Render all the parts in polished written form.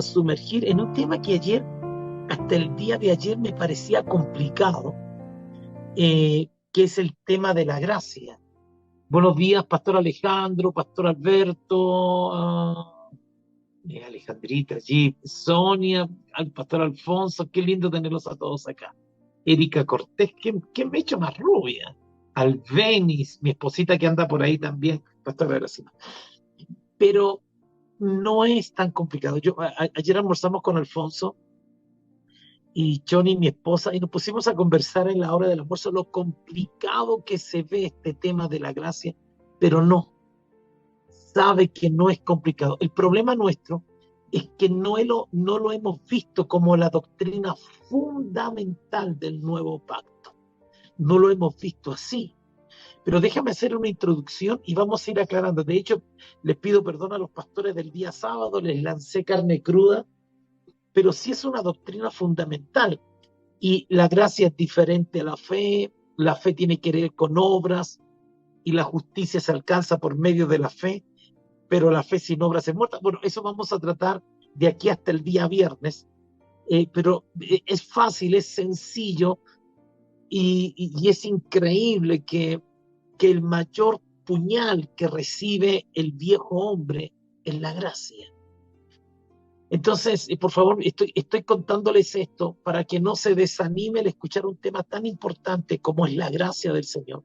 sumergir en un tema que ayer, hasta el día de ayer, me parecía complicado, que es el tema de la gracia. Buenos días, Pastor Alejandro, Pastor Alberto, Alejandrita allí, Sonia, al Pastor Alfonso, qué lindo tenerlos a todos acá. Erika Cortés, ¿qué me he hecho más rubia? Albenis, mi esposita que anda por ahí también, Pastor Veracima. Pero no es tan complicado. Ayer almorzamos con Alfonso y Johnny, mi esposa, y nos pusimos a conversar en la hora del almuerzo lo complicado que se ve este tema de la gracia, pero no, sabe que no es complicado. El problema nuestro es que no lo hemos visto como la doctrina fundamental del nuevo pacto. No lo hemos visto así. Pero déjame hacer una introducción y vamos a ir aclarando. De hecho, les pido perdón a los pastores del día sábado, les lancé carne cruda, pero sí es una doctrina fundamental. Y la gracia es diferente a la fe tiene que ver con obras y la justicia se alcanza por medio de la fe, pero la fe sin obras es muerta. Bueno, eso vamos a tratar de aquí hasta el día viernes, pero es fácil, es sencillo y es increíble que el mayor puñal que recibe el viejo hombre es la gracia. Entonces, por favor, estoy contándoles esto para que no se desanime el escuchar un tema tan importante como es la gracia del Señor.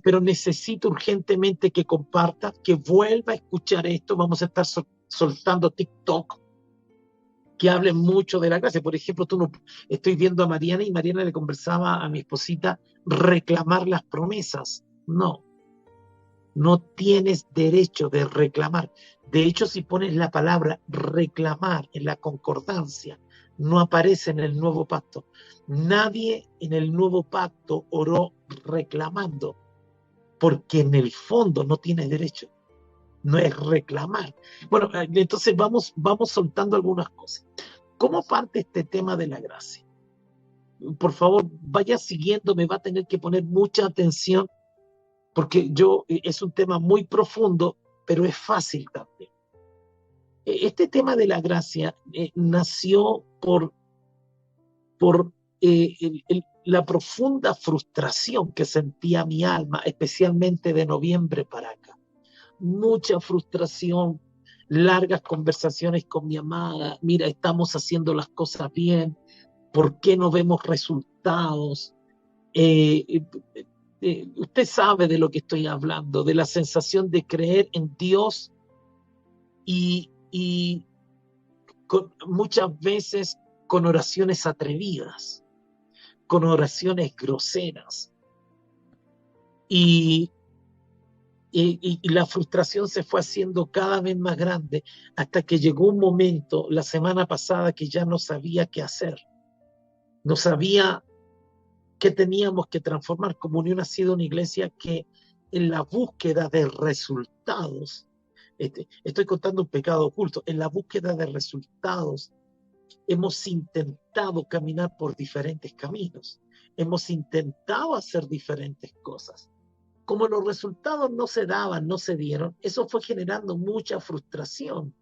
Pero necesito urgentemente que comparta, que vuelva a escuchar esto. Vamos a estar soltando TikTok que hablen mucho de la gracia. Por ejemplo, estoy viendo a Mariana y Mariana le conversaba a mi esposita reclamar las promesas. No tienes derecho de reclamar. De hecho, si pones la palabra reclamar en la concordancia, no aparece en el nuevo pacto. Nadie en el nuevo pacto oró reclamando, porque en el fondo no tienes derecho. No es reclamar. Bueno, entonces vamos soltando algunas cosas. ¿Cómo parte este tema de la gracia? Por favor, vaya siguiéndome, va a tener que poner mucha atención porque es un tema muy profundo, pero es fácil también. Este tema de la gracia nació por la profunda frustración que sentía mi alma, especialmente de noviembre para acá. Mucha frustración, largas conversaciones con mi amada. Mira, estamos haciendo las cosas bien, ¿por qué no vemos resultados? Usted sabe de lo que estoy hablando, de la sensación de creer en Dios y muchas veces con oraciones atrevidas, con oraciones groseras. Y la frustración se fue haciendo cada vez más grande hasta que llegó un momento la semana pasada que ya no sabía qué hacer. No sabía qué teníamos que transformar. Comunión ha sido una iglesia que en la búsqueda de resultados, estoy contando un pecado oculto, en la búsqueda de resultados hemos intentado caminar por diferentes caminos, hemos intentado hacer diferentes cosas. Como los resultados no se daban, no se dieron, eso fue generando mucha frustración.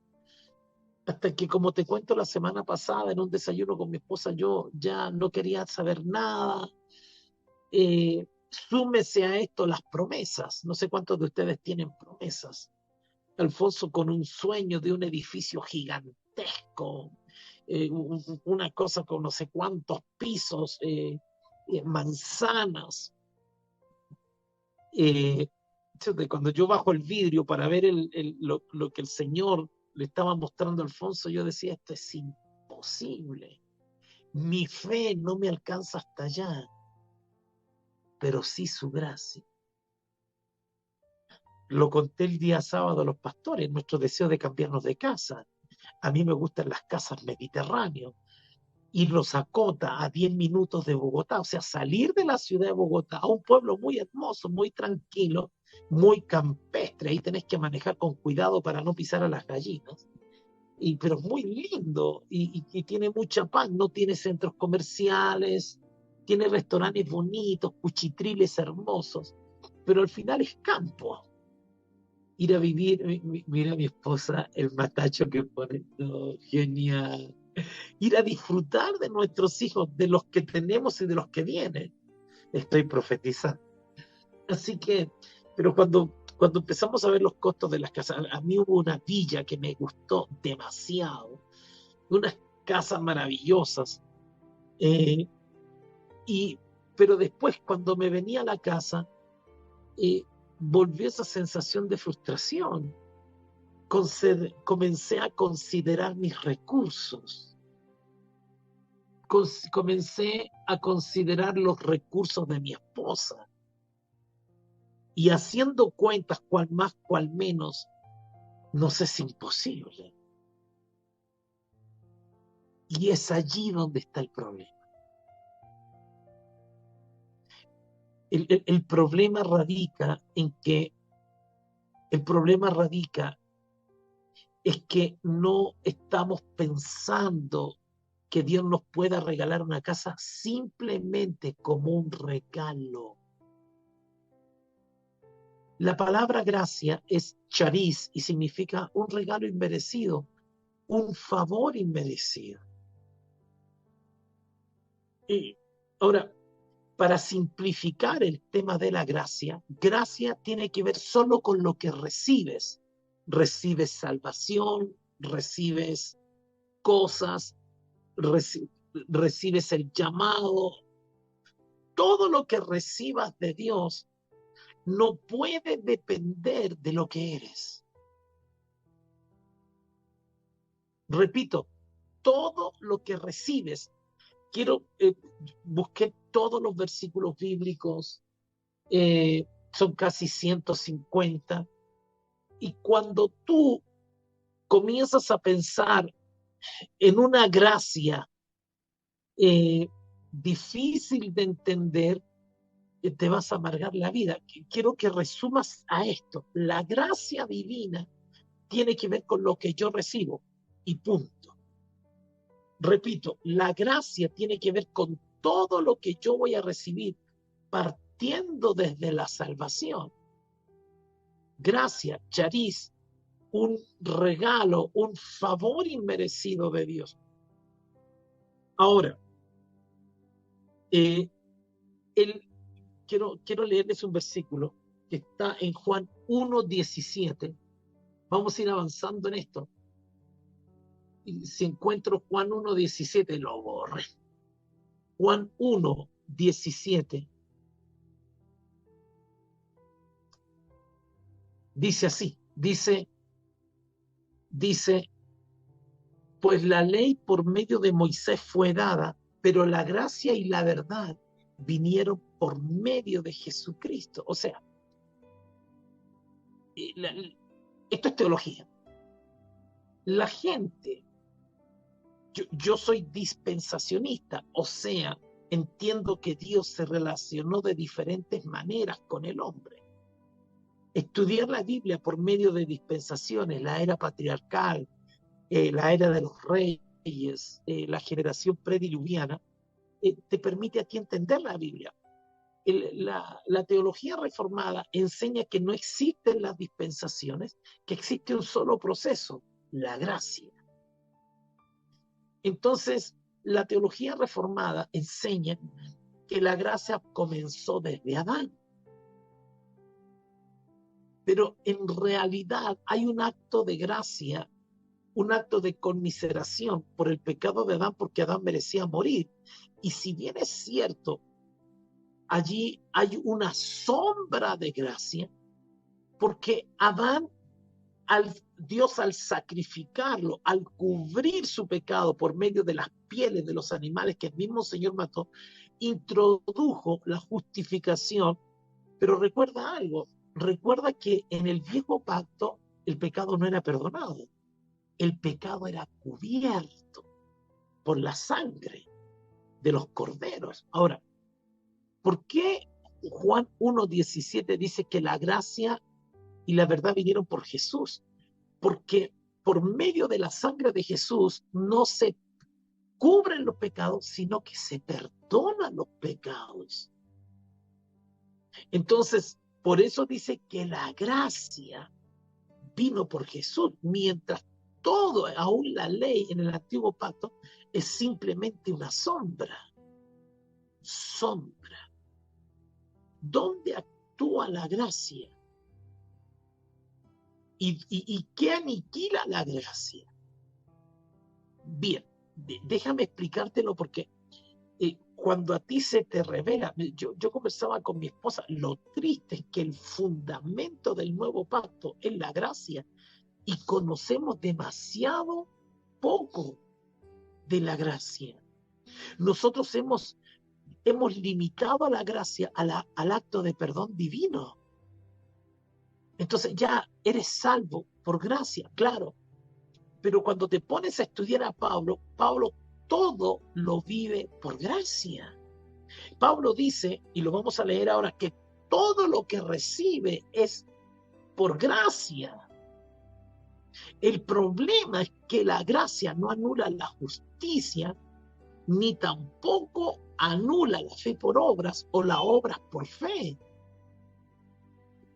Hasta que, como te cuento la semana pasada, en un desayuno con mi esposa, yo ya no quería saber nada. Súmese a esto las promesas. No sé cuántos de ustedes tienen promesas. Alfonso con un sueño de un edificio gigantesco, una cosa con no sé cuántos pisos, manzanas. Cuando yo bajo el vidrio para ver lo que el Señor le estaba mostrando a Alfonso, yo decía, esto es imposible. Mi fe no me alcanza hasta allá, pero sí su gracia. Lo conté el día sábado a los pastores, nuestro deseo de cambiarnos de casa. A mí me gustan las casas mediterráneas. Irnos a Cota, a 10 minutos de Bogotá, o sea, salir de la ciudad de Bogotá a un pueblo muy hermoso, muy tranquilo, muy campestre. Ahí tenés que manejar con cuidado para no pisar a las gallinas. Pero muy lindo y tiene mucha paz, no tiene centros comerciales, tiene restaurantes bonitos, cuchitriles hermosos, pero al final es campo. Ir a vivir, mira a mi esposa, el matacho que pone, no, genial. Ir a disfrutar de nuestros hijos, de los que tenemos y de los que vienen. Estoy profetizando. Así que, pero cuando empezamos a ver los costos de las casas, a mí hubo una villa que me gustó demasiado, unas casas maravillosas, eh, y, pero después cuando me venía a la casa, eh, volvió esa sensación de frustración. Comencé a considerar mis recursos, comencé a considerar los recursos de mi esposa y haciendo cuentas, cual más, cual menos, nos es imposible. Y es allí donde está el problema. El problema radica en que, el problema radica es que no estamos pensando que Dios nos pueda regalar una casa simplemente como un regalo. La palabra gracia es charis y significa un regalo inmerecido, un favor inmerecido. Y ahora, para simplificar el tema de la gracia, gracia tiene que ver solo con lo que recibes. Recibes salvación, recibes cosas, recibes el llamado. Todo lo que recibas de Dios no puede depender de lo que eres. Repito, todo lo que recibes. Busqué todos los versículos bíblicos, son casi 150, y cuando tú comienzas a pensar en una gracia difícil de entender, te vas a amargar la vida. Quiero que resumas a esto. La gracia divina tiene que ver con lo que yo recibo y punto. Repito, la gracia tiene que ver con todo lo que yo voy a recibir partiendo desde la salvación. Gracia, charis, un regalo, un favor inmerecido de Dios. Ahora, eh, quiero leerles un versículo que está en Juan 1:17. Vamos a ir avanzando en esto. Y si encuentro Juan 1:17, lo borré. Juan 1:17 dice así, dice, pues la ley por medio de Moisés fue dada, pero la gracia y la verdad vinieron por medio de Jesucristo. O sea, esto es teología. La gente, yo soy dispensacionista, o sea, entiendo que Dios se relacionó de diferentes maneras con el hombre. Estudiar la Biblia por medio de dispensaciones, la era patriarcal, la era de los reyes, la generación prediluviana, te permite a ti entender la Biblia. La teología reformada enseña que no existen las dispensaciones, que existe un solo proceso, la gracia. Entonces, la teología reformada enseña que la gracia comenzó desde Adán. Pero en realidad hay un acto de gracia, un acto de conmiseración por el pecado de Adán, porque Adán merecía morir. Y si bien es cierto, allí hay una sombra de gracia, porque Adán, Dios al sacrificarlo, al cubrir su pecado por medio de las pieles de los animales que el mismo Señor mató, introdujo la justificación. Pero recuerda algo, recuerda que en el viejo pacto el pecado no era perdonado, el pecado era cubierto por la sangre de los corderos. Ahora, ¿por qué Juan 1:17 dice que la gracia y la verdad vinieron por Jesús? Porque por medio de la sangre de Jesús no se cubren los pecados, sino que se perdonan los pecados. Entonces, por eso dice que la gracia vino por Jesús, mientras todo, aún la ley en el antiguo pacto, es simplemente una sombra. Sombra. ¿Dónde actúa la gracia? ¿Y qué aniquila la gracia? Bien, déjame explicártelo porque cuando a ti se te revela, yo conversaba con mi esposa, lo triste es que el fundamento del nuevo pacto es la gracia y conocemos demasiado poco de la gracia. Nosotros hemos limitado a la gracia al acto de perdón divino. Entonces ya eres salvo por gracia, claro. Pero cuando te pones a estudiar a Pablo todo lo vive por gracia. Pablo dice, y lo vamos a leer ahora, que todo lo que recibe es por gracia. El problema es que la gracia no anula la justicia, ni tampoco anula la fe por obras o las obras por fe.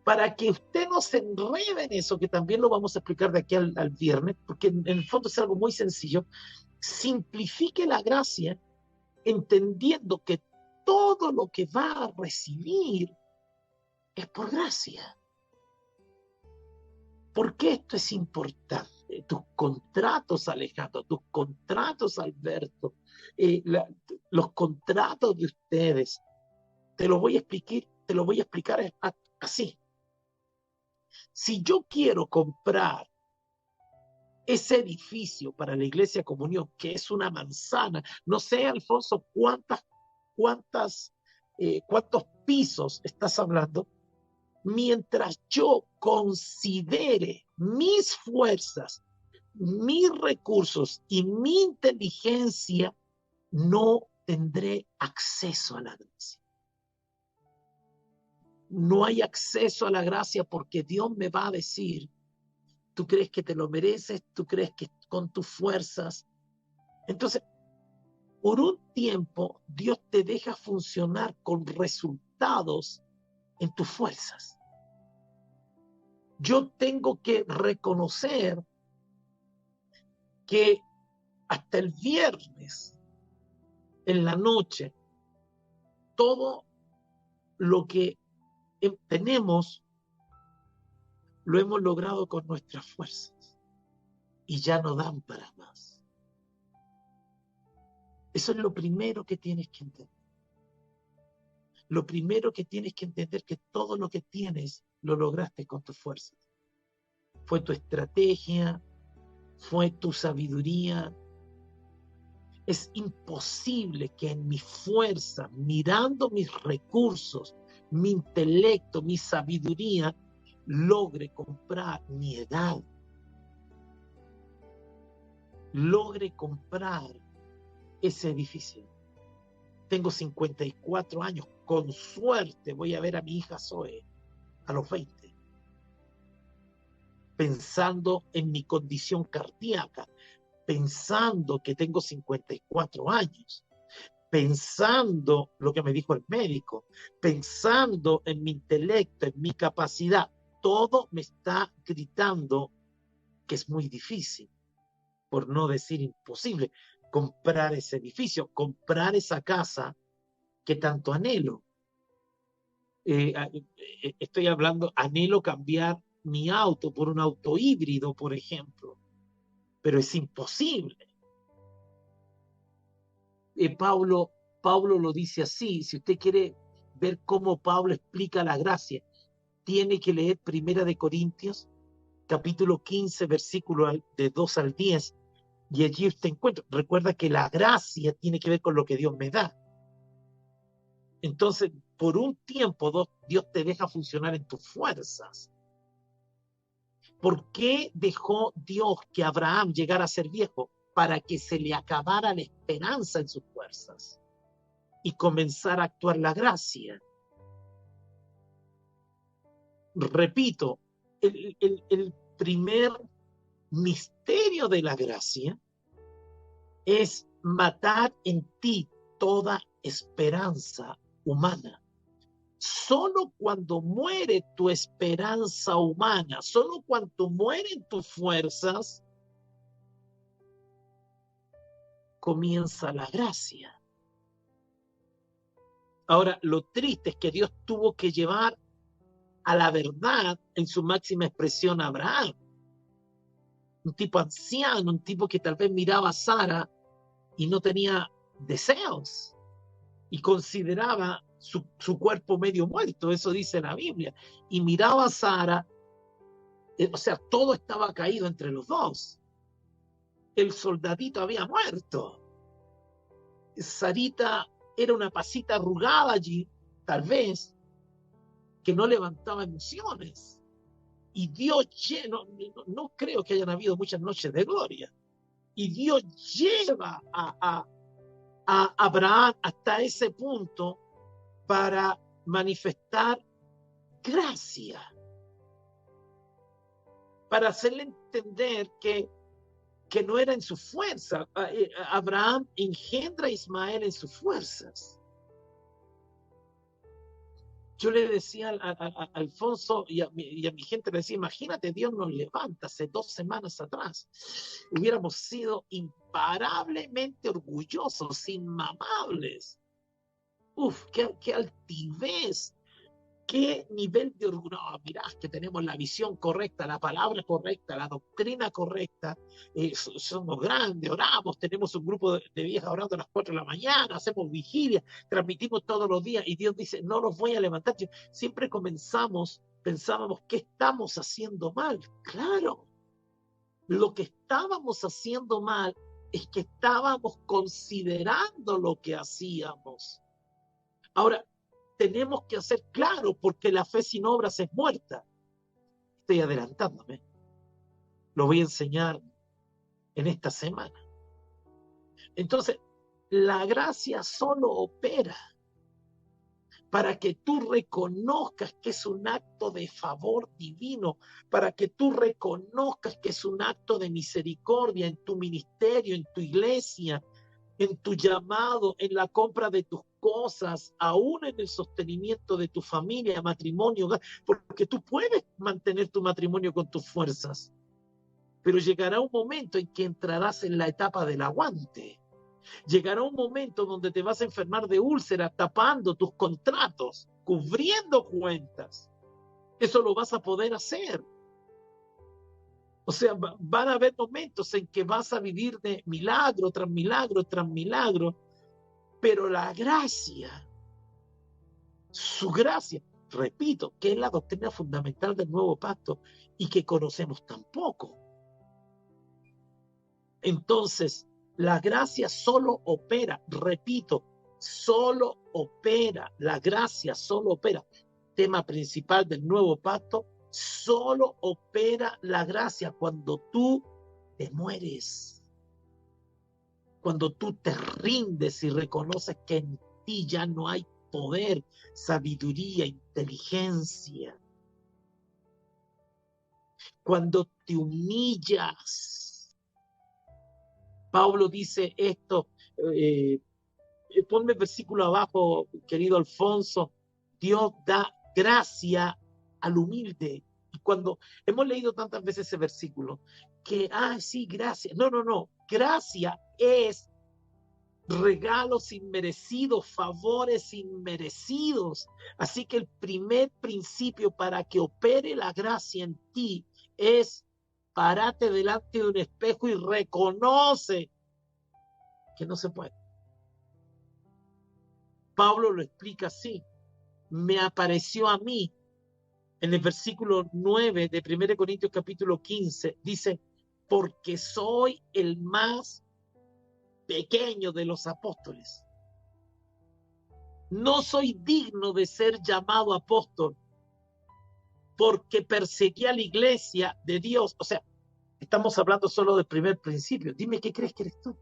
Para que usted no se enrede en eso, que también lo vamos a explicar de aquí al viernes, porque en el fondo es algo muy sencillo, simplifique la gracia entendiendo que todo lo que va a recibir es por gracia. ¿Por qué esto es importante? Tus contratos, Alejandro, tus contratos, Alberto, los contratos de ustedes, te lo voy a explicar así. Si yo quiero comprar ese edificio para la Iglesia Comunión, que es una manzana, no sé, Alfonso, cuántos pisos estás hablando, mientras yo considere mis fuerzas, mis recursos y mi inteligencia, no tendré acceso a la gracia. No hay acceso a la gracia porque Dios me va a decir, tú crees que te lo mereces, tú crees que con tus fuerzas. Entonces, por un tiempo, Dios te deja funcionar con resultados en tus fuerzas. Yo tengo que reconocer que hasta el viernes, en la noche, todo lo que tenemos lo hemos logrado con nuestras fuerzas y ya no dan para más. Eso es lo primero que tienes que entender. Lo primero que tienes que entender que todo lo que tienes lo lograste con tus fuerzas. Fue tu estrategia, fue tu sabiduría. Es imposible que en mi fuerza, mirando mis recursos, mi intelecto, mi sabiduría, logre comprar mi edad, logre comprar ese edificio. Tengo 54 años, con suerte voy a ver a mi hija Zoe a los 20, pensando en mi condición cardíaca, pensando que tengo 54 años, pensando lo que me dijo el médico, pensando en mi intelecto, en mi capacidad. Todo me está gritando que es muy difícil, por no decir imposible, comprar ese edificio, comprar esa casa que tanto anhelo. Estoy hablando, anhelo cambiar mi auto por un auto híbrido, por ejemplo, pero es imposible. Pablo lo dice así. Si usted quiere ver cómo Pablo explica la gracia, tiene que leer 1 de Corintios, capítulo 15, versículo de 2 al 10, y allí usted encuentra. Recuerda que la gracia tiene que ver con lo que Dios me da. Entonces, por un tiempo, Dios te deja funcionar en tus fuerzas. ¿Por qué dejó Dios que Abraham llegara a ser viejo? Para que se le acabara la esperanza en sus fuerzas y comenzar a actuar la gracia. Repito, el primer misterio de la gracia es matar en ti toda esperanza humana. Solo cuando muere tu esperanza humana, solo cuando mueren tus fuerzas, comienza la gracia. Ahora, lo triste es que Dios tuvo que llevar a la verdad en su máxima expresión a Abraham. Un tipo anciano, un tipo que tal vez miraba a Sara y no tenía deseos y consideraba su cuerpo medio muerto, eso dice la Biblia. Y miraba a Sara, o sea, todo estaba caído entre los dos. El soldadito había muerto. Sarita era una pasita arrugada allí, tal vez, que no levantaba emociones. Y Dios lleno, no creo que hayan habido muchas noches de gloria. Y Dios lleva a Abraham hasta ese punto para manifestar gracia, para hacerle entender que no era en su fuerza. Abraham engendra a Ismael en sus fuerzas. Yo le decía a Alfonso y a mi gente, le decía, imagínate, Dios nos levanta hace 2 semanas atrás. Hubiéramos sido imparablemente orgullosos, inmamables. Uf, qué altivez, qué nivel de orgullo. No, mirá, que tenemos la visión correcta, la palabra correcta, la doctrina correcta. Somos grandes, oramos, tenemos un grupo de viejas orando a las 4 de la mañana, hacemos vigilia, transmitimos todos los días y Dios dice, no los voy a levantar. Siempre pensábamos, ¿qué estamos haciendo mal? Claro, lo que estábamos haciendo mal es que estábamos considerando lo que hacíamos. Ahora, tenemos que hacer claro, porque la fe sin obras es muerta. Estoy adelantándome. Lo voy a enseñar en esta semana. Entonces, la gracia solo opera para que tú reconozcas que es un acto de favor divino, para que tú reconozcas que es un acto de misericordia en tu ministerio, en tu iglesia, en tu llamado, en la compra de tus cosas, aún en el sostenimiento de tu familia, matrimonio, porque tú puedes mantener tu matrimonio con tus fuerzas, pero llegará un momento en que entrarás en la etapa del aguante. Llegará un momento donde te vas a enfermar de úlcera tapando tus contratos, cubriendo cuentas. Eso lo vas a poder hacer. O sea, van a haber momentos en que vas a vivir de milagro tras milagro tras milagro, pero la gracia, su gracia, repito, que es la doctrina fundamental del nuevo pacto y que conocemos tan poco. Entonces, la gracia solo opera, repito, solo opera, la gracia solo opera. Tema principal del nuevo pacto, solo opera la gracia cuando tú te mueres. Cuando tú te rindes y reconoces que en ti ya no hay poder, sabiduría, inteligencia. Cuando te humillas. Pablo dice esto, ponme el versículo abajo, querido Alfonso. Dios da gracia al humilde. Y cuando hemos leído tantas veces ese versículo, que, sí, gracia. No. Gracia es regalos inmerecidos, favores inmerecidos. Así que el primer principio para que opere la gracia en ti es parate delante de un espejo y reconoce que no se puede. Pablo lo explica así. Me apareció a mí en el versículo 9 de 1 Corintios capítulo 15. Dice, porque soy el más pequeño de los apóstoles. No soy digno de ser llamado apóstol porque perseguí a la iglesia de Dios. O sea, estamos hablando solo del primer principio. Dime qué crees que eres tú.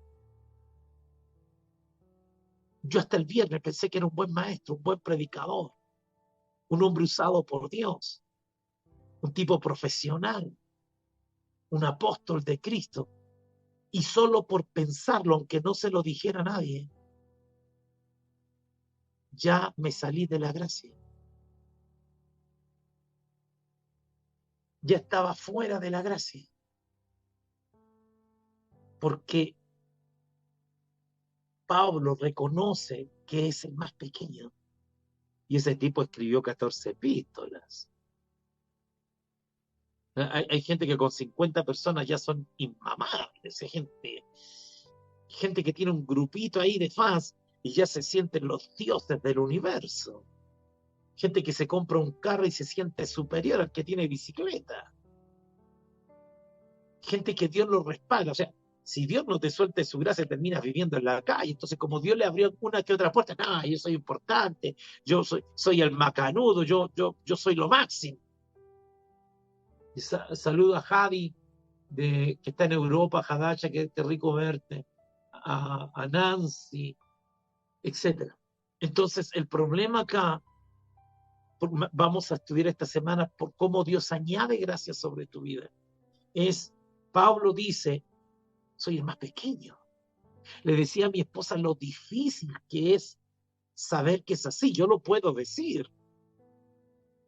Yo hasta el viernes pensé que era un buen maestro, un buen predicador, un hombre usado por Dios, un tipo profesional, un apóstol de Cristo. Y solo por pensarlo, aunque no se lo dijera a nadie, ya me salí de la gracia. ya estaba fuera de la gracia. Porque Pablo reconoce que es el más pequeño. Y ese tipo escribió 14 epístolas. Hay gente que con 50 personas ya son inmamables. Hay gente que tiene un grupito ahí de fans y ya se sienten los dioses del universo. Gente que se compra un carro y se siente superior al que tiene bicicleta. Gente que Dios lo respalda. O sea, si Dios no te suelta su gracia, terminas viviendo en la calle. Entonces, como Dios le abrió una que otra puerta, no, yo soy importante, yo soy el macanudo, yo soy lo máximo. Y saludo a Javi, que está en Europa, Jadacha, qué rico verte, a Nancy, etcétera. Entonces, el problema acá, vamos a estudiar esta semana por cómo Dios añade gracia sobre tu vida. Pablo dice, soy el más pequeño. Le decía a mi esposa lo difícil que es saber que es así. Yo lo puedo decir.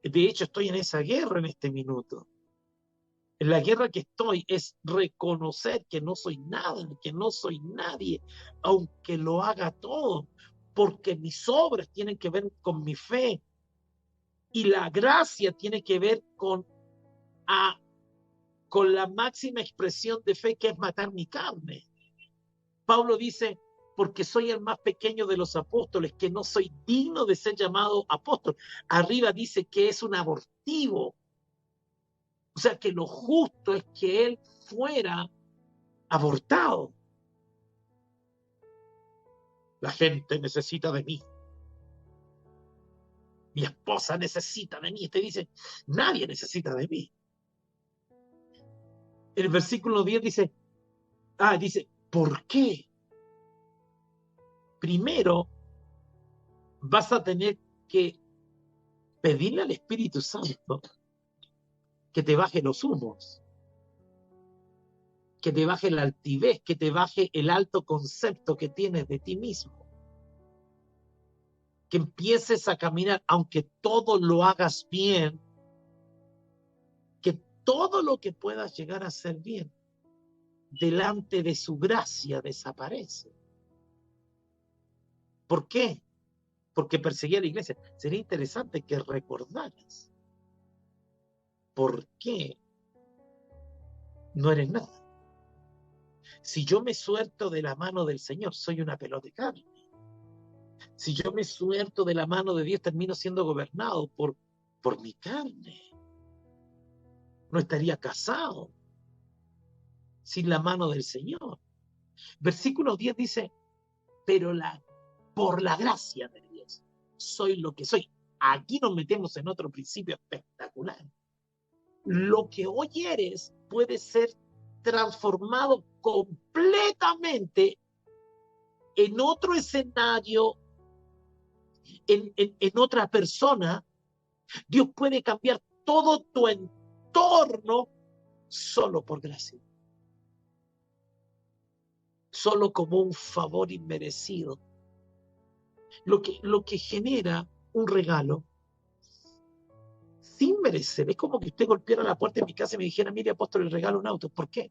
De hecho, estoy en esa guerra en este minuto. En la guerra que estoy es reconocer que no soy nada, que no soy nadie, aunque lo haga todo, porque mis obras tienen que ver con mi fe y la gracia tiene que ver con la máxima expresión de fe, que es matar mi carne. Pablo dice, porque soy el más pequeño de los apóstoles, que no soy digno de ser llamado apóstol. Arriba dice que es un abortivo. O sea, que lo justo es que él fuera abortado. La gente necesita de mí. Mi esposa necesita de mí. Te dice, nadie necesita de mí. El versículo 10 dice, ¿por qué? Primero, vas a tener que pedirle al Espíritu Santo que te baje los humos, que te baje la altivez, que te baje el alto concepto que tienes de ti mismo. Que empieces a caminar, aunque todo lo hagas bien, que todo lo que puedas llegar a hacer bien, delante de su gracia desaparece. ¿Por qué? Porque perseguía a la iglesia. Sería interesante que recordaras por qué no eres nada. Si yo me suelto de la mano del Señor, soy una pelota de carne. Si yo me suelto de la mano de Dios, termino siendo gobernado por mi carne. No estaría casado sin la mano del Señor. Versículo 10 dice, pero por la gracia de Dios, soy lo que soy. Aquí nos metemos en otro principio espectacular. Lo que hoy eres puede ser transformado completamente en otro escenario, en otra persona. Dios puede cambiar todo tu entorno solo por gracia. Solo como un favor inmerecido. Lo que genera un regalo sin merecer. Es como que usted golpeara la puerta de mi casa y me dijera, mire, apóstol, le regalo un auto. ¿Por qué?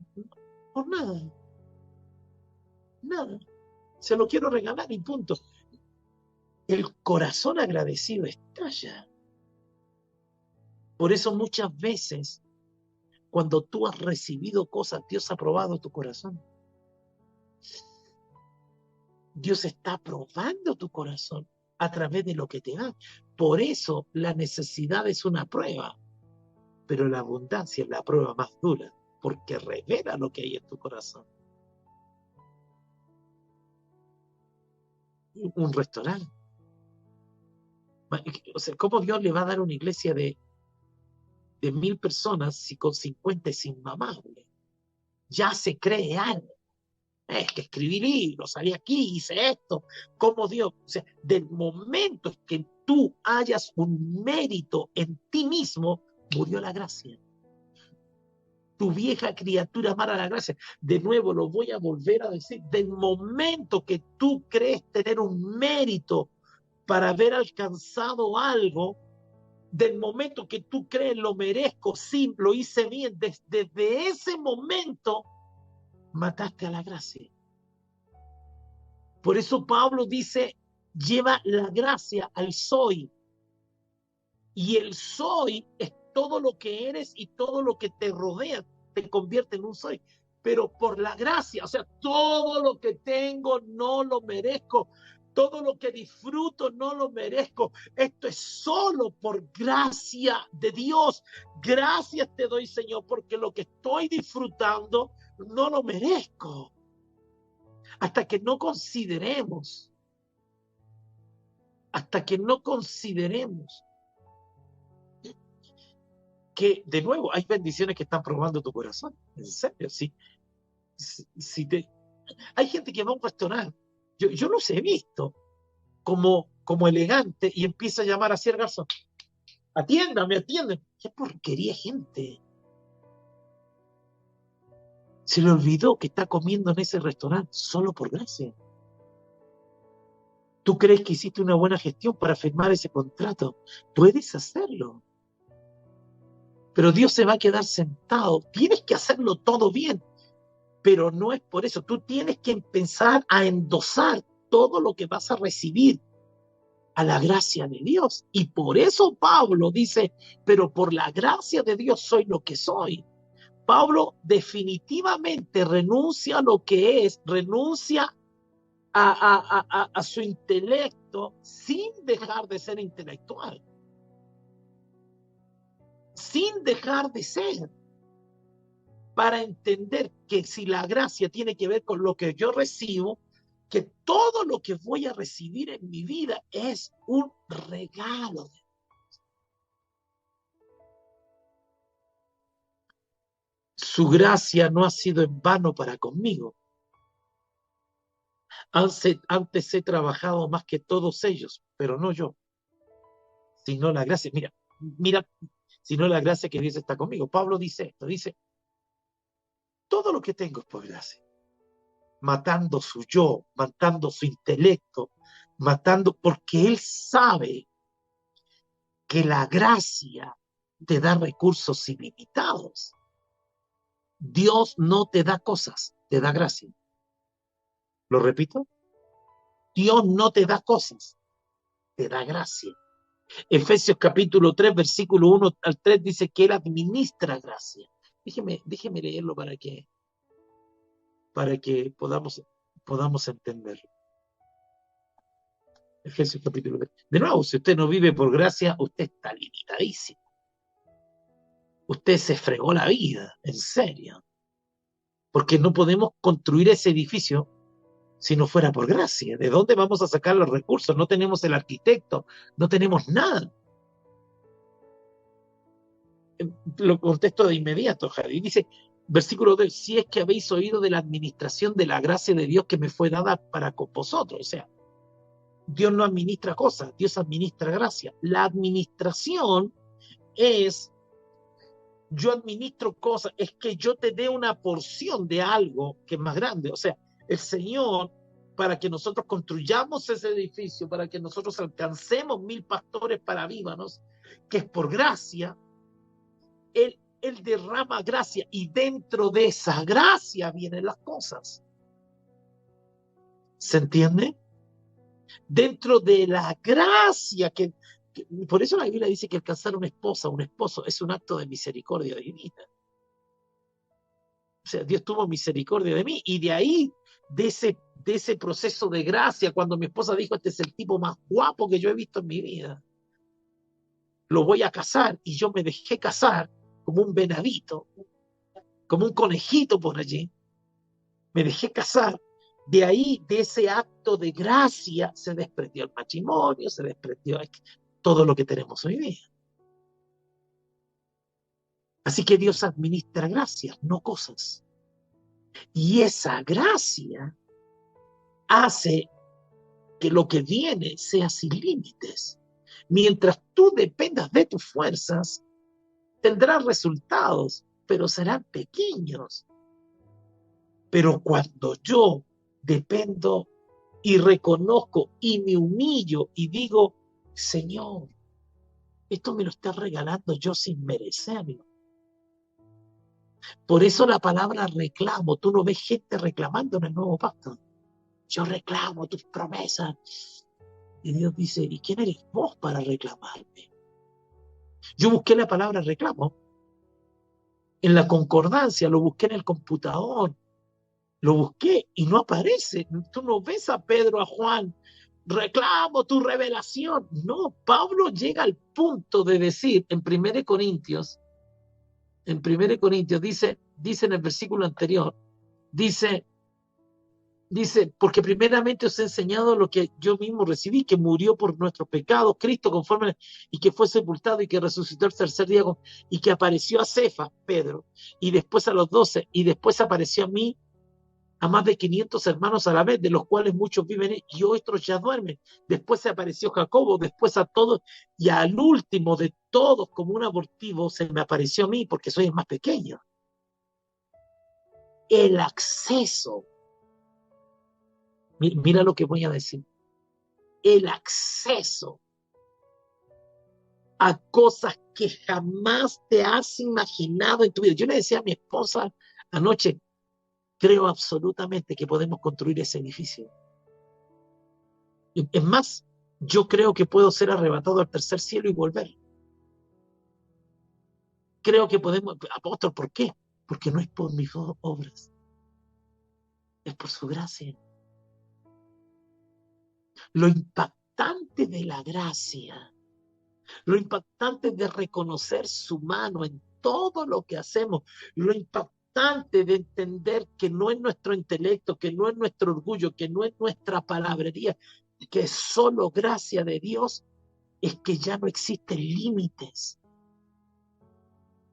Por nada. Nada. Se lo quiero regalar y punto. El corazón agradecido estalla. Por eso muchas veces, cuando tú has recibido cosas, Dios ha probado tu corazón. Dios está probando tu corazón a través de lo que te da. Por eso la necesidad es una prueba, pero la abundancia es la prueba más dura, porque revela lo que hay en tu corazón. Un restaurante. O sea, ¿cómo Dios le va a dar una iglesia de 1000 personas si con 50 es inmamable? Ya se cree algo. Es que escribí libros, salí aquí, hice esto. ¿Cómo Dios? O sea, del momento que tú hayas un mérito en ti mismo, murió la gracia. Tu vieja criatura amara la gracia. De nuevo, lo voy a volver a decir. Del momento que tú crees tener un mérito para haber alcanzado algo, del momento que tú crees lo merezco, sí, lo hice bien, desde ese momento mataste a la gracia. Por eso Pablo dice, lleva la gracia al soy. Y el soy es todo lo que eres y todo lo que te rodea, te convierte en un soy. Pero por la gracia, o sea, todo lo que tengo no lo merezco. Todo lo que disfruto no lo merezco. Esto es solo por gracia de Dios. Gracias te doy, Señor, porque lo que estoy disfrutando no lo merezco. Hasta que no consideremos que, de nuevo, hay bendiciones que están probando tu corazón. En serio, sí. Hay gente que va a un restaurante, yo los he visto como elegante y empieza a llamar así al garzón. Atiéndame. Qué porquería, gente. Se le olvidó que está comiendo en ese restaurante solo por gracia. ¿Tú crees que hiciste una buena gestión para firmar ese contrato? Puedes hacerlo. Pero Dios se va a quedar sentado. Tienes que hacerlo todo bien. Pero no es por eso. Tú tienes que empezar a endosar todo lo que vas a recibir a la gracia de Dios. Y por eso Pablo dice, pero por la gracia de Dios soy lo que soy. Pablo definitivamente renuncia a lo que es, renuncia a su intelecto sin dejar de ser intelectual, sin dejar de ser, para entender que si la gracia tiene que ver con lo que yo recibo, que todo lo que voy a recibir en mi vida es un regalo. Su gracia no ha sido en vano para conmigo. Antes he trabajado más que todos ellos, pero no yo, sino la gracia. Mira, sino la gracia que Dios está conmigo. Pablo dice esto, dice, todo lo que tengo es por gracia. Matando su yo, matando su intelecto, porque él sabe que la gracia te da recursos ilimitados. Dios no te da cosas, te da gracia. ¿Lo repito? Dios no te da cosas, te da gracia. Efesios capítulo 3, versículo 1 al 3 dice que Él administra gracia. Déjeme leerlo para que podamos entenderlo. Efesios capítulo 3. De nuevo, si usted no vive por gracia, usted está limitadísimo. Usted se fregó la vida, en serio. Porque no podemos construir ese edificio si no fuera por gracia. ¿De dónde vamos a sacar los recursos? No tenemos el arquitecto, no tenemos nada. Lo contesto de inmediato, Javi. Dice, versículo 2, si es que habéis oído de la administración de la gracia de Dios que me fue dada para con vosotros. O sea, Dios no administra cosas, Dios administra gracia. La administración es, yo administro cosas, es que yo te dé una porción de algo que es más grande. O sea, el Señor, para que nosotros construyamos ese edificio, para que nosotros alcancemos 1000 pastores para Vívanos, que es por gracia, Él derrama gracia y dentro de esa gracia vienen las cosas. ¿Se entiende? Dentro de la gracia por eso la Biblia dice que alcanzar una esposa, un esposo, es un acto de misericordia divina. O sea, Dios tuvo misericordia de mí y de ahí, de ese proceso de gracia, cuando mi esposa dijo, este es el tipo más guapo que yo he visto en mi vida, lo voy a casar, y yo me dejé casar como un venadito, como un conejito por allí, me dejé casar. De ahí, de ese acto de gracia, se desprendió el matrimonio, se desprendió todo lo que tenemos hoy día. Así que Dios administra gracias, no cosas. Y esa gracia hace que lo que viene sea sin límites. Mientras tú dependas de tus fuerzas, tendrás resultados, pero serán pequeños. Pero cuando yo dependo y reconozco y me humillo y digo, Señor, Esto me lo estás regalando yo sin merecerlo. Por eso la palabra reclamo. Tú no ves gente reclamando en el nuevo pacto. Yo reclamo tus promesas. Y Dios dice, ¿y quién eres vos para reclamarme? Yo busqué la palabra reclamo en la concordancia, lo busqué en el computador, lo busqué y no aparece. Tú no ves a Pedro, a Juan, reclamo tu revelación. No, Pablo llega al punto de decir en 1 Corintios, dice en el versículo anterior, dice, porque primeramente os he enseñado lo que yo mismo recibí, que murió por nuestros pecados, Cristo conforme, y que fue sepultado y que resucitó el tercer día, y que apareció a Cefa, Pedro, y después a los 12, y después apareció a mí, a más de 500 hermanos a la vez, de los cuales muchos viven y otros ya duermen. Después se apareció Jacobo, después a todos, y al último de todos, como un abortivo, se me apareció a mí, porque soy el más pequeño. El acceso, mira lo que voy a decir, el acceso a cosas que jamás te has imaginado en tu vida. Yo le decía a mi esposa anoche, creo absolutamente que podemos construir ese edificio. Es más, yo creo que puedo ser arrebatado al tercer cielo y volver. Creo que podemos, apóstol, ¿por qué? Porque no es por mis obras, es por su gracia. Lo impactante de la gracia, lo impactante de reconocer su mano en todo lo que hacemos, lo impactante de entender que no es nuestro intelecto, que no es nuestro orgullo, que no es nuestra palabrería, que es solo gracia de Dios, es que ya no existen límites.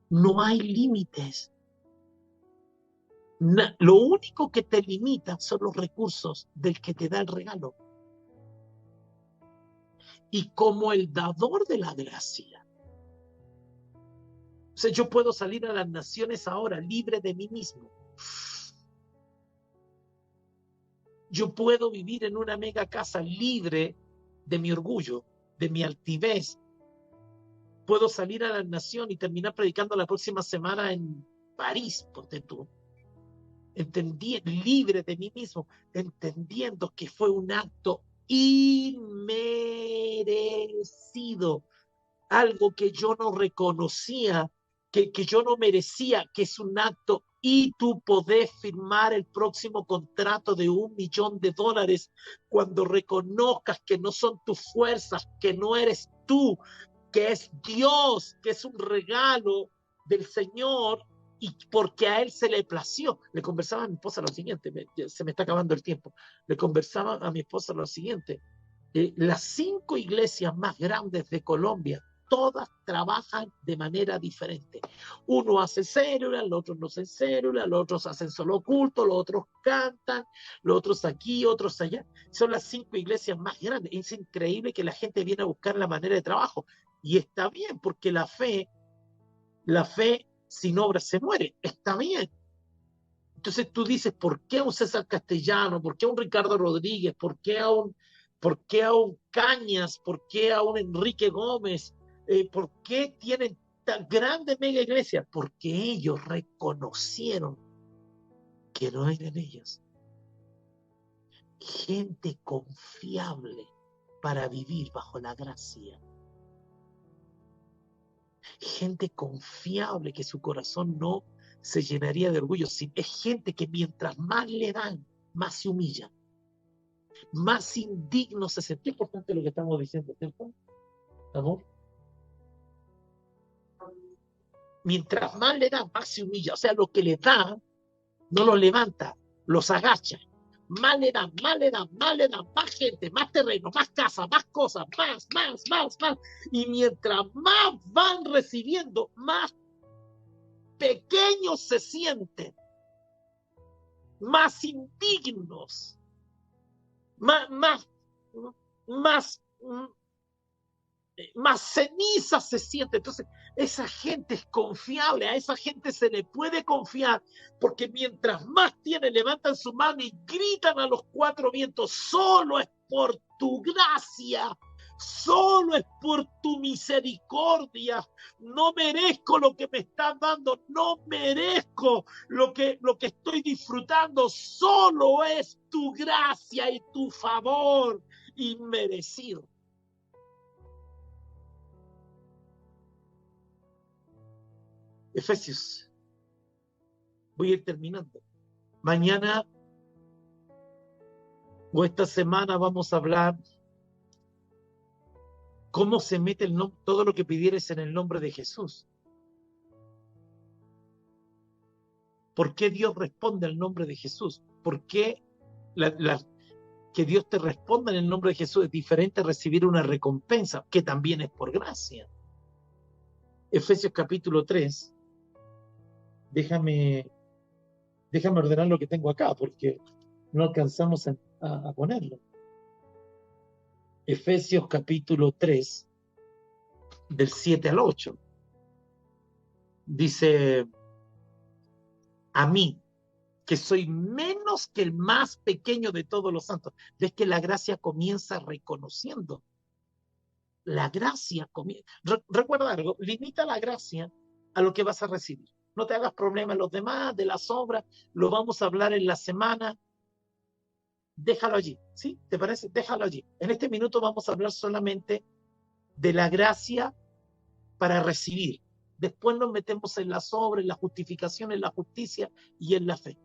No hay límites. Lo único que te limita son los recursos del que te da el regalo. Y como el dador de la gracia, o sea, yo puedo salir a las naciones ahora libre de mí mismo. Yo puedo vivir en una mega casa libre de mi orgullo, de mi altivez. Puedo salir a la nación y terminar predicando la próxima semana en París, ponte tú. Libre de mí mismo, entendiendo que fue un acto inmerecido, algo que yo no reconocía, que yo no merecía, que es un acto, y tú podés firmar el próximo contrato de $1.000.000 cuando reconozcas que no son tus fuerzas, que no eres tú, que es Dios, que es un regalo del Señor, y porque a él se le plació. Le conversaba a mi esposa lo siguiente, se me está acabando el tiempo, le conversaba a mi esposa lo siguiente, las 5 iglesias más grandes de Colombia, todas trabajan de manera diferente. Uno hace célula, los otros no hacen célula, los otros hacen solo culto, los otros cantan, los otros aquí, otros allá. Son las 5 iglesias más grandes. Es increíble que la gente viene a buscar la manera de trabajo. Y está bien, porque la fe sin obras se muere. Está bien. Entonces tú dices, ¿por qué a un César Castellano? ¿Por qué a un Ricardo Rodríguez? ¿Por qué a un Cañas? ¿Por qué a un Enrique Gómez? ¿Por qué tienen tan grande mega iglesia? Porque ellos reconocieron que no eran ellos. Gente confiable para vivir bajo la gracia. Gente confiable que su corazón no se llenaría de orgullo. Es gente que mientras más le dan, más se humilla, más indigno se siente. Es importante lo que estamos diciendo, ¿cierto? ¿Amor? Mientras más le da, más se humilla. O sea, lo que le da, no los levanta, los agacha. Más le dan, más le dan, más le dan, más gente, más terreno, más casa, más cosas, más. Y mientras más van recibiendo, más pequeños se sienten, más indignos, más ceniza se siente. Entonces, esa gente es confiable, a esa gente se le puede confiar, porque mientras más tiene, levantan su mano y gritan a los 4 vientos, solo es por tu gracia, Solo es por tu misericordia. No merezco lo que me estás dando. No merezco lo que estoy disfrutando. Solo es tu gracia y tu favor inmerecido. Efesios. Voy a ir terminando. Mañana o esta semana vamos a hablar cómo se mete todo lo que pidieres en el nombre de Jesús. ¿Por qué Dios responde al nombre de Jesús? ¿Por qué que Dios te responda en el nombre de Jesús es diferente a recibir una recompensa, que también es por gracia? Efesios capítulo 3. Déjame ordenar lo que tengo acá, porque no alcanzamos a ponerlo. Efesios capítulo 3, del 7 al 8. Dice: a mí, que soy menos que el más pequeño de todos los santos. Ves que la gracia comienza reconociendo. La gracia comienza. Recuerda algo, limita la gracia a lo que vas a recibir. No te hagas problema en los demás, de las obras, lo vamos a hablar en la semana. Déjalo allí, ¿sí? ¿Te parece? Déjalo allí. En este minuto vamos a hablar solamente de la gracia para recibir. Después nos metemos en las obras, en la justificación, en la justicia y en la fe.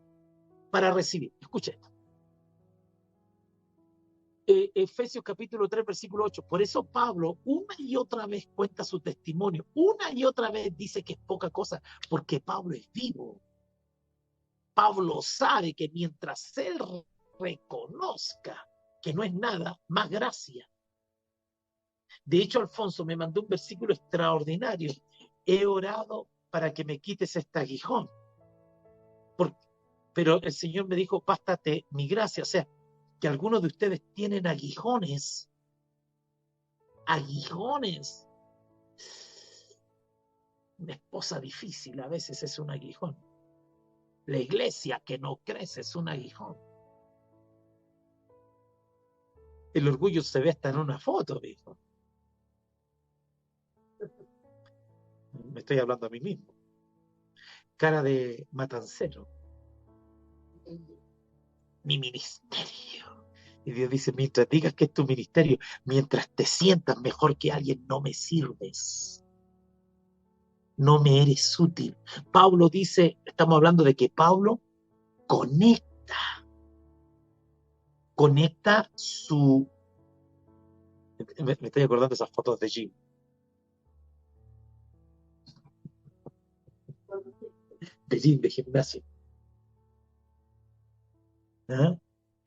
Para recibir. Escucha esto. Efesios capítulo 3, versículo 8. Por eso Pablo una y otra vez cuenta su testimonio. Una y otra vez dice que es poca cosa, porque Pablo es vivo. Pablo sabe que mientras él reconozca que no es nada, más gracia. De hecho, Alfonso me mandó un versículo extraordinario. He orado para que me quites este aguijón. Pero el Señor me dijo, bástate mi gracia. O sea, que algunos de ustedes tienen aguijones. Aguijones. Una esposa difícil a veces es un aguijón. La iglesia que no crece es un aguijón. El orgullo se ve hasta en una foto, dijo. Me estoy hablando a mí mismo. Cara de matancero. Mi ministerio. Y Dios dice, mientras digas que es tu ministerio, mientras te sientas mejor que alguien, no me sirves. No me eres útil. Pablo dice, estamos hablando de que Pablo conecta su... Me estoy acordando de esas fotos de Jim. De Jim, de gimnasio. ¿Ah?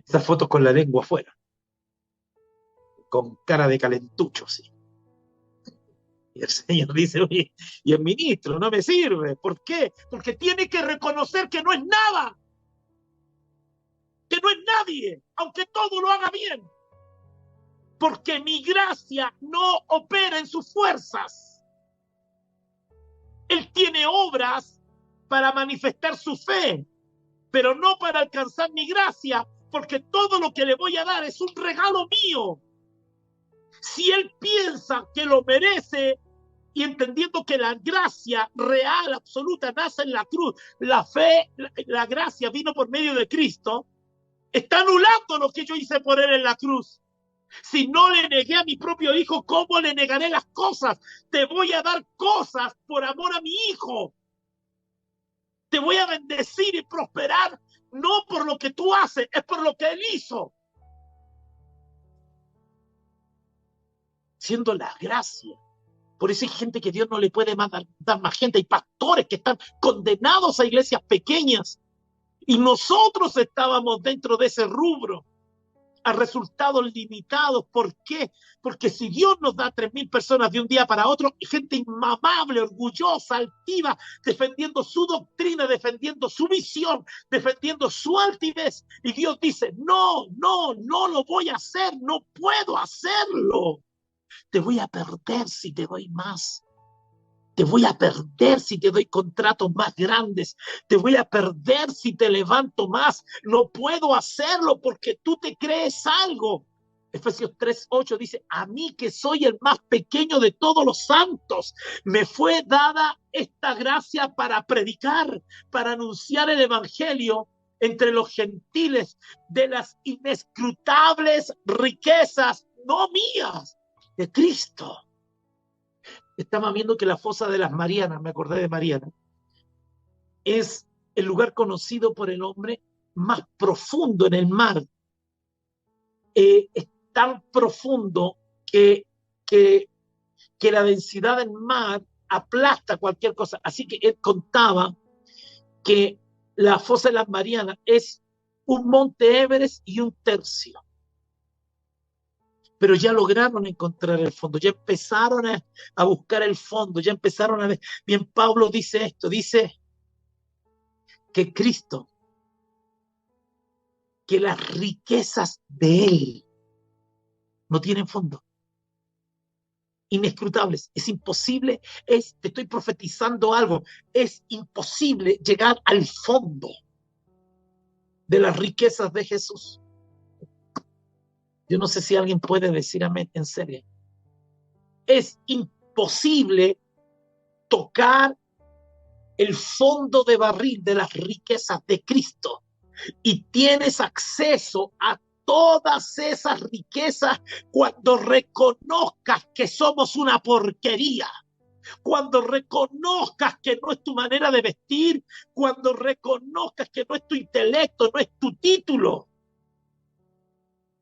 Esas fotos con la lengua afuera. Con cara de calentucho, sí. Y el Señor dice, oye, y el ministro no me sirve. ¿Por qué? Porque tiene que reconocer que no es nada. Que no es nadie, aunque todo lo haga bien. Porque mi gracia no opera en sus fuerzas. Él tiene obras para manifestar su fe, pero no para alcanzar mi gracia, porque todo lo que le voy a dar es un regalo mío. Si él piensa que lo merece, y entendiendo que la gracia real, absoluta, nace en la cruz, la fe, la gracia vino por medio de Cristo, está anulando lo que yo hice por él en la cruz. Si no le negué a mi propio hijo, ¿cómo le negaré las cosas? Te voy a dar cosas por amor a mi hijo. Te voy a bendecir y prosperar, no por lo que tú haces, es por lo que él hizo. Siendo la gracia. Por eso hay gente que Dios no le puede dar más gente. Hay pastores que están condenados a iglesias pequeñas. Y nosotros estábamos dentro de ese rubro. A resultados limitados. ¿Por qué? Porque si Dios nos da 3.000 personas de un día para otro, gente inmamable, orgullosa, altiva, defendiendo su doctrina, defendiendo su visión, defendiendo su altivez. Y Dios dice, no lo voy a hacer, no puedo hacerlo. Te voy a perder si te doy más. Te voy a perder si te doy contratos más grandes. Te voy a perder si te levanto más. No puedo hacerlo porque tú te crees algo. Efesios 3:8 dice, a mí que soy el más pequeño de todos los santos, me fue dada esta gracia para predicar, para anunciar el evangelio entre los gentiles de las inescrutables riquezas, no mías, de Cristo. Estaba viendo que la fosa de las Marianas, me acordé de Mariana, es el lugar conocido por el hombre más profundo en el mar. Es tan profundo que la densidad del mar aplasta cualquier cosa. Así que él contaba que la fosa de las Marianas es un monte Everest y un tercio. Pero ya lograron encontrar el fondo, ya empezaron a buscar el fondo, ya empezaron a ver. Bien, Pablo dice esto, dice que Cristo, que las riquezas de Él no tienen fondo. Inescrutables, es imposible, te estoy profetizando algo, es imposible llegar al fondo de las riquezas de Jesús. Yo no sé si alguien puede decir amén en serio. Es imposible tocar el fondo de barril de las riquezas de Cristo y tienes acceso a todas esas riquezas cuando reconozcas que somos una porquería, cuando reconozcas que no es tu manera de vestir, cuando reconozcas que no es tu intelecto, no es tu título,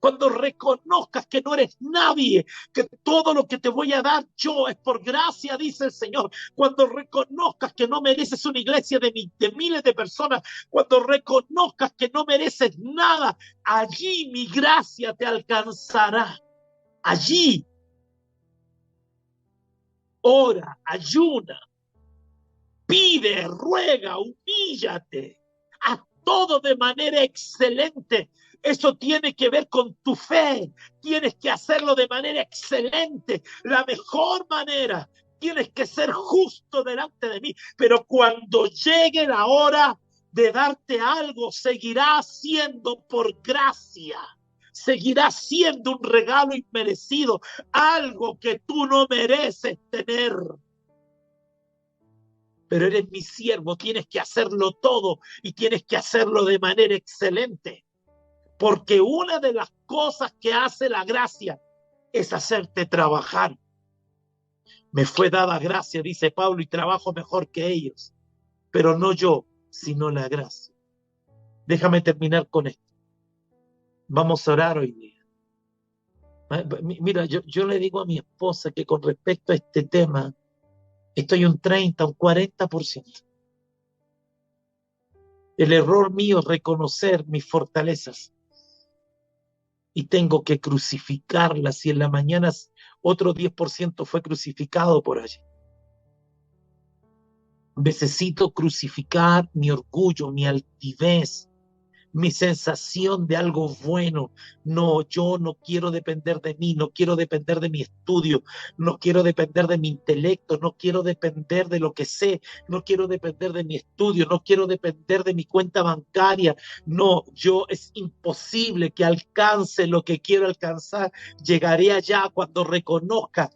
cuando reconozcas que no eres nadie, que todo lo que te voy a dar yo es por gracia, dice el Señor, cuando reconozcas que no mereces una iglesia de miles de personas, cuando reconozcas que no mereces nada, allí mi gracia te alcanzará. Allí, ora, ayuna, pide, ruega, humíllate, haz todo de manera excelente. Eso tiene que ver con tu fe. Tienes que hacerlo de manera excelente, la mejor manera. Tienes que ser justo delante de mí. Pero cuando llegue la hora de darte algo, seguirá siendo por gracia. Seguirá siendo un regalo inmerecido, algo que tú no mereces tener. Pero eres mi siervo, tienes que hacerlo todo y tienes que hacerlo de manera excelente. Porque una de las cosas que hace la gracia es hacerte trabajar. Me fue dada gracia, dice Pablo, y trabajo mejor que ellos. Pero no yo, sino la gracia. Déjame terminar con esto. Vamos a orar hoy día. Mira, yo le digo a mi esposa que con respecto a este tema, estoy un 30, un 40%. El error mío es reconocer mis fortalezas. Y tengo que crucificarlas, y en la mañana otro 10% fue crucificado por allí. Necesito crucificar mi orgullo, mi altivez, mi sensación de algo bueno. No, yo no quiero depender de mí, no quiero depender de mi estudio, no quiero depender de mi intelecto, no quiero depender de lo que sé, no quiero depender de mi estudio, no quiero depender de mi cuenta bancaria. No, es imposible que alcance lo que quiero alcanzar. Llegaré allá cuando reconozca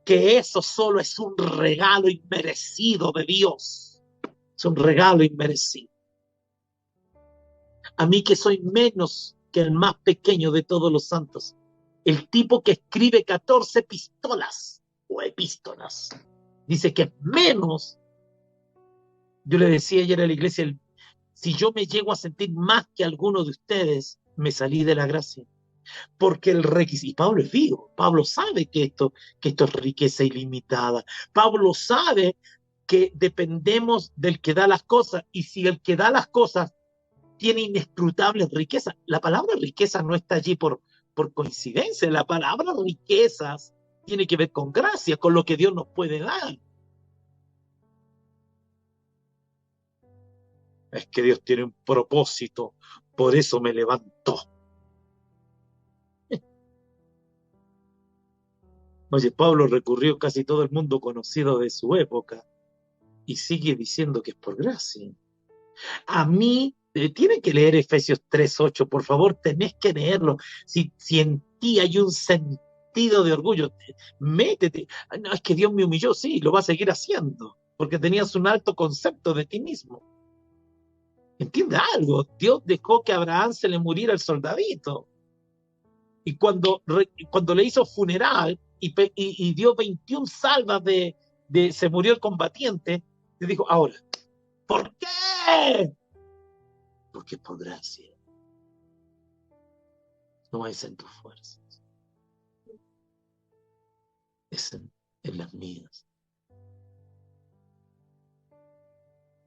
que eso solo es un regalo inmerecido de Dios. Es un regalo inmerecido. A mí que soy menos que el más pequeño de todos los santos, el tipo que escribe 14 epístolas o epístolas, dice que es menos. Yo le decía ayer a la iglesia, si yo me llego a sentir más que alguno de ustedes, me salí de la gracia. Porque el requisito, y Pablo es vivo, Pablo sabe que esto es riqueza ilimitada. Pablo sabe que dependemos del que da las cosas, y si el que da las cosas tiene inescrutables riquezas. La palabra riqueza no está allí por coincidencia. La palabra riquezas tiene que ver con gracia, con lo que Dios nos puede dar. Es que Dios tiene un propósito, por eso me levantó. Oye, Pablo recurrió casi todo el mundo conocido de su época y sigue diciendo que es por gracia. A mí, tienen que leer Efesios 3:8, por favor, tenés que leerlo. Si ti hay un sentido de orgullo. Métete. No, es que Dios me humilló, sí, lo va a seguir haciendo, porque tenías un alto concepto de ti mismo. ¿Entiende algo? Dios dejó que a Abraham se le muriera el soldadito. Y cuando le hizo funeral y dio 21 salvas se murió el combatiente, le dijo, ahora, ¿por qué? Porque por gracia. No es en tus fuerzas. Es en las mías.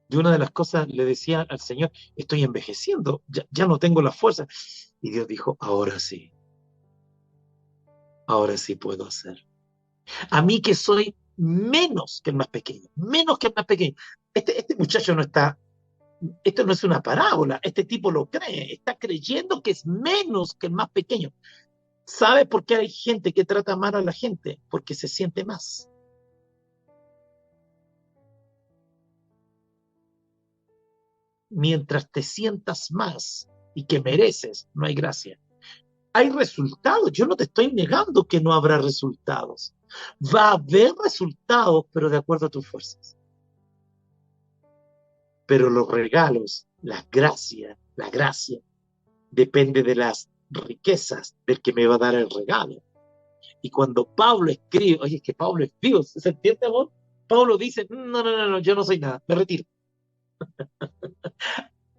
Y una de las cosas le decía al Señor, estoy envejeciendo, ya no tengo la fuerza. Y Dios dijo, ahora sí puedo hacer. A mí que soy menos que el más pequeño, menos que el más pequeño. Este muchacho no está, esto no es una parábola, este tipo lo cree, está creyendo que es menos que el más pequeño. ¿Sabe por qué hay gente que trata mal a la gente? Porque se siente más. Mientras te sientas más y que mereces, no hay gracia. Hay resultados, yo no te estoy negando que no habrá resultados. Va a haber resultados, pero de acuerdo a tus fuerzas. Pero los regalos, la gracia, depende de las riquezas del que me va a dar el regalo. Y cuando Pablo escribe, oye, es que Pablo es vivo, ¿se entiende, amor? Pablo dice, no, yo no soy nada, me retiro.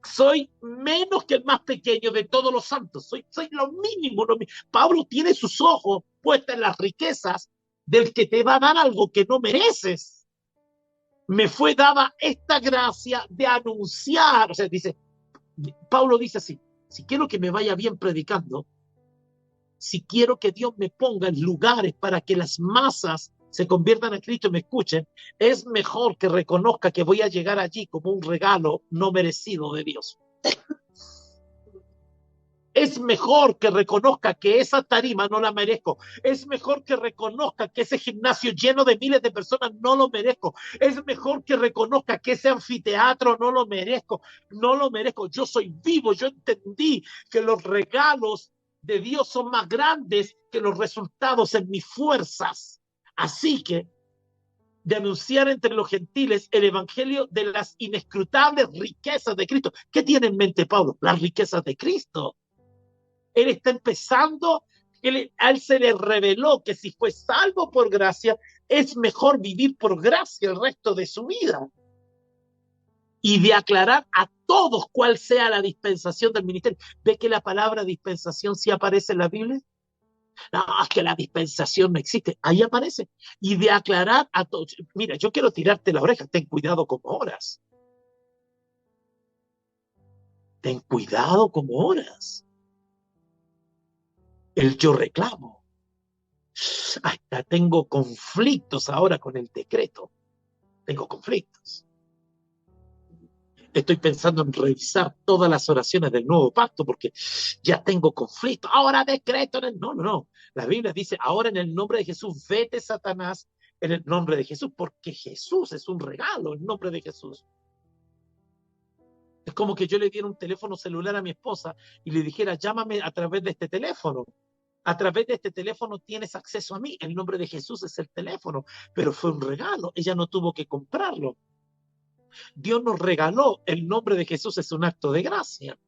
Soy menos que el más pequeño de todos los santos, soy lo mínimo. Pablo tiene sus ojos puestos en las riquezas del que te va a dar algo que no mereces. Me fue dada esta gracia de anunciar, o sea, Pablo dice así, si quiero que me vaya bien predicando, si quiero que Dios me ponga en lugares para que las masas se conviertan a Cristo y me escuchen, es mejor que reconozca que voy a llegar allí como un regalo no merecido de Dios. Es mejor que reconozca que esa tarima no la merezco. Es mejor que reconozca que ese gimnasio lleno de miles de personas no lo merezco. Es mejor que reconozca que ese anfiteatro no lo merezco. No lo merezco. Yo soy vivo. Yo entendí que los regalos de Dios son más grandes que los resultados en mis fuerzas. Así que de anunciar entre los gentiles el evangelio de las inescrutables riquezas de Cristo. ¿Qué tiene en mente Pablo? Las riquezas de Cristo. Él está empezando, a él se le reveló que si fue salvo por gracia, es mejor vivir por gracia el resto de su vida. Y de aclarar a todos cuál sea la dispensación del ministerio. ¿Ve que la palabra dispensación sí aparece en la Biblia? No, es que la dispensación no existe. Ahí aparece. Y de aclarar a todos. Mira, yo quiero tirarte la oreja. Ten cuidado como oras. Ten cuidado como oras. El yo reclamo. Hasta tengo conflictos ahora con el decreto. Tengo conflictos. Estoy pensando en revisar todas las oraciones del nuevo pacto porque ya tengo conflicto. Ahora decreto. No. La Biblia dice, ahora en el nombre de Jesús, vete Satanás en el nombre de Jesús, porque Jesús es un regalo, el nombre de Jesús. Es como que yo le diera un teléfono celular a mi esposa y le dijera, llámame a través de este teléfono. A través de este teléfono tienes acceso a mí. El nombre de Jesús es el teléfono, pero fue un regalo. Ella no tuvo que comprarlo. Dios nos regaló el nombre de Jesús, es un acto de gracia.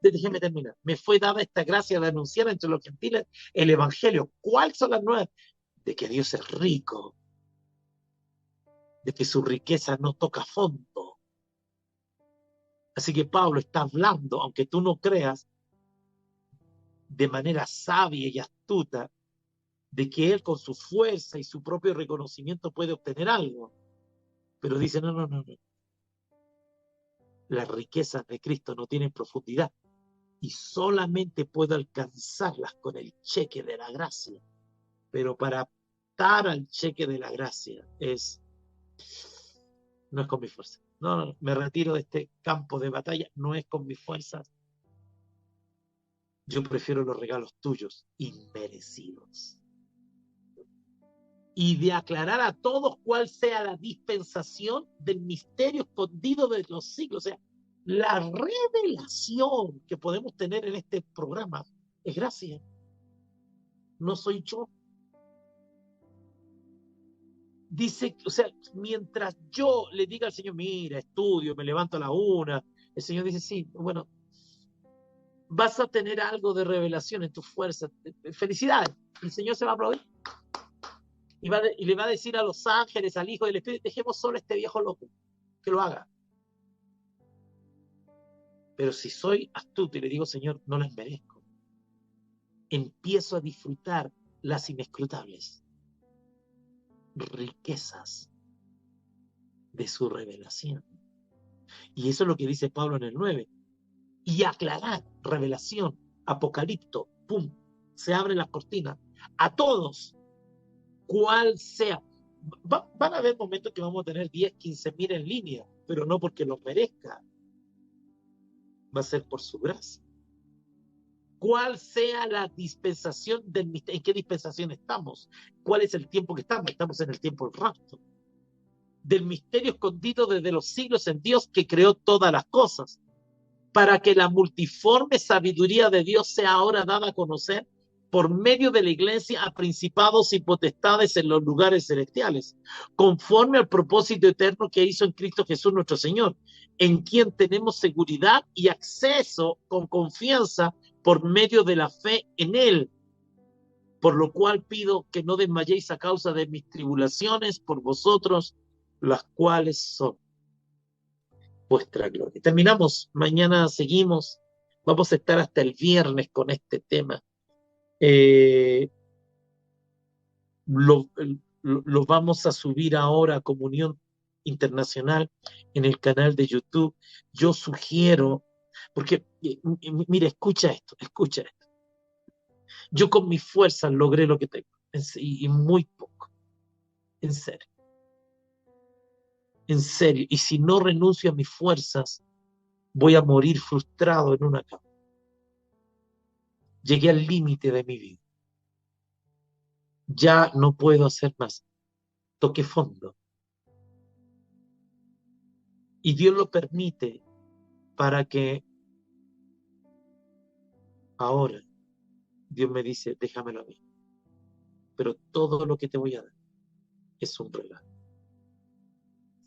Déjeme terminar. Me fue dada esta gracia de anunciar entre los gentiles el evangelio. ¿Cuáles son las nuevas? De que Dios es rico, de que su riqueza no toca fondo. Así que Pablo está hablando, aunque tú no creas, de manera sabia y astuta, de que él con su fuerza y su propio reconocimiento puede obtener algo. Pero dice, no. Las riquezas de Cristo no tienen profundidad y solamente puedo alcanzarlas con el cheque de la gracia. Pero para optar al cheque de la gracia no es con mi fuerza. No, me retiro de este campo de batalla, no es con mis fuerzas. Yo prefiero los regalos tuyos, inmerecidos. Y de aclarar a todos cuál sea la dispensación del misterio escondido de los siglos. O sea, la revelación que podemos tener en este programa Es gracia. No soy yo. Dice, o sea, mientras yo le diga al Señor, mira, estudio, me levanto a la 1, el Señor dice, sí, bueno, vas a tener algo de revelación en tus fuerzas. Felicidades. El Señor se va a aplaudir y le va a decir a los ángeles, al Hijo del Espíritu, dejemos solo a este viejo loco, que lo haga. Pero si soy astuto y le digo, Señor, no las merezco, empiezo a disfrutar las inescrutables riquezas de su revelación. Y eso es lo que dice Pablo en el 9. Y aclarar, revelación, apocalipto, pum, se abren las cortinas a todos, cual sea. Van a haber momentos que vamos a tener 10, 15 mil en línea, pero no porque los merezca, va a ser por su gracia. Cuál sea la dispensación del misterio, en qué dispensación estamos, cuál es el tiempo que estamos, estamos en el tiempo del rapto, del misterio escondido desde los siglos en Dios que creó todas las cosas, para que la multiforme sabiduría de Dios sea ahora dada a conocer por medio de la iglesia a principados y potestades en los lugares celestiales, conforme al propósito eterno que hizo en Cristo Jesús nuestro Señor, en quien tenemos seguridad y acceso con confianza por medio de la fe en Él. Por lo cual pido que no desmayéis a causa de mis tribulaciones por vosotros, las cuales son vuestra gloria. Terminamos, mañana seguimos, vamos a estar hasta el viernes con este tema. Lo, lo vamos a subir ahora a Comunión Internacional en el canal de YouTube. Yo sugiero, porque, mira, escucha esto. Yo con mis fuerzas logré lo que tengo, y muy poco, en serio. En serio, y si no renuncio a mis fuerzas, voy a morir frustrado en una cama. Llegué al límite de mi vida. Ya no puedo hacer más. Toqué fondo. Y Dios lo permite para que ahora Dios me dice, déjamelo a mí. Pero todo lo que te voy a dar es un regalo.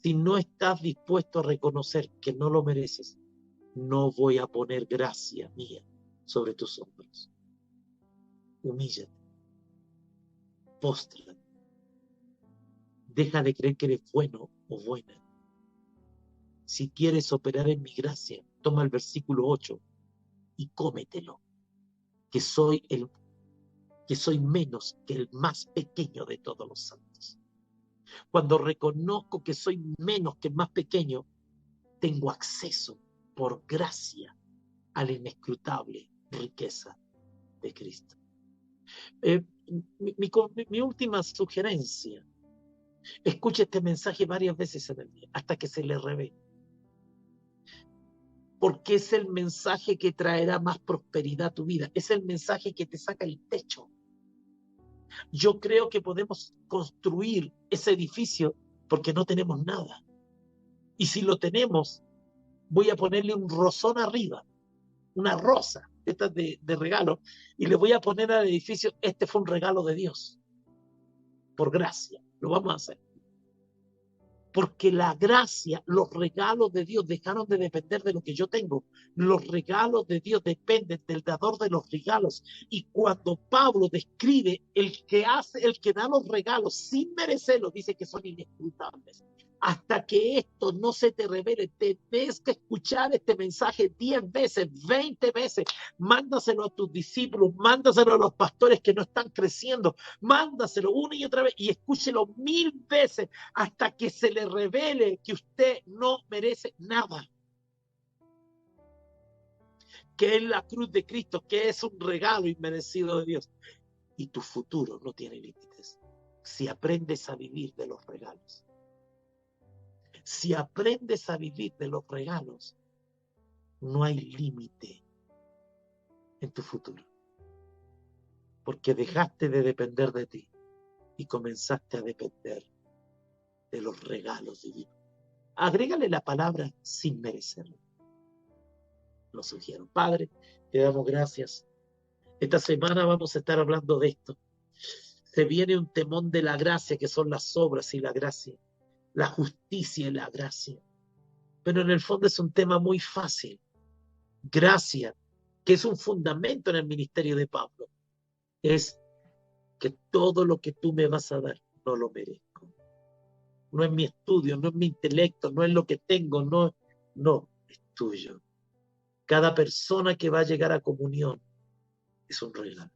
Si no estás dispuesto a reconocer que no lo mereces, no voy a poner gracia mía sobre tus hombros. Humíllate. Póstrate. Deja de creer que eres bueno o buena. Si quieres operar en mi gracia, toma el versículo 8 y cómetelo. Que soy menos que el más pequeño de todos los santos. Cuando reconozco que soy menos que el más pequeño, tengo acceso por gracia a la inescrutable riqueza de Cristo. Mi última sugerencia, escuche este mensaje varias veces en el día, hasta que se le revele. Porque es el mensaje que traerá más prosperidad a tu vida. Es el mensaje que te saca el techo. Yo creo que podemos construir ese edificio porque no tenemos nada. Y si lo tenemos, voy a ponerle un rosón arriba, una rosa, esta de regalo, y le voy a poner al edificio, este fue un regalo de Dios, por gracia, lo vamos a hacer. Porque la gracia, los regalos de Dios dejaron de depender de lo que yo tengo. Los regalos de Dios dependen del dador de los regalos. Y cuando Pablo describe el que da los regalos sin merecerlo, dice que son inescrutables. Hasta que esto no se te revele, tenés que escuchar este mensaje 10 veces, 20 veces. Mándaselo a tus discípulos, mándaselo a los pastores que no están creciendo, mándaselo una y otra vez y escúchelo 1000 veces hasta que se le revele que usted no merece nada. Que es la cruz de Cristo, que es un regalo inmerecido de Dios. Y tu futuro no tiene límites. Si aprendes a vivir de los regalos. Si aprendes a vivir de los regalos, no hay límite en tu futuro. Porque dejaste de depender de ti y comenzaste a depender de los regalos divinos. Agrégale la palabra sin merecerlo. Lo sugiero. Padre, te damos gracias. Esta semana vamos a estar hablando de esto. Se viene un temón de la gracia, que son las obras y la gracia, la justicia y la gracia. Pero en el fondo es un tema muy fácil. Gracia, que es un fundamento en el ministerio de Pablo, es que todo lo que tú me vas a dar no lo merezco. No es mi estudio, no es mi intelecto, no es lo que tengo, no, es tuyo. Cada persona que va a llegar a comunión es un regalo.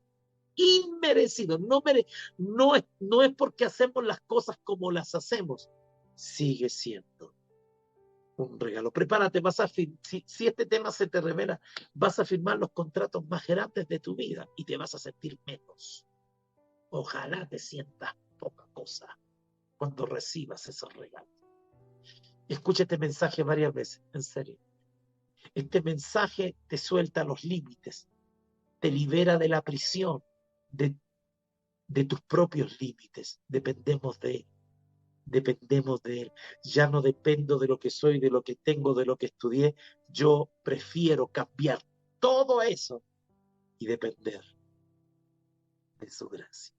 Inmerecido, no es porque hacemos las cosas como las hacemos, sigue siendo un regalo. Prepárate, si este tema se te revela, vas a firmar los contratos más grandes de tu vida y te vas a sentir menos. Ojalá te sientas poca cosa cuando recibas esos regalos. Escucha este mensaje varias veces, en serio. Este mensaje te suelta los límites, te libera de la prisión, de, de tus propios límites. Dependemos de Él. Ya no dependo de lo que soy, de lo que tengo, de lo que estudié. Yo prefiero cambiar todo eso y depender de su gracia.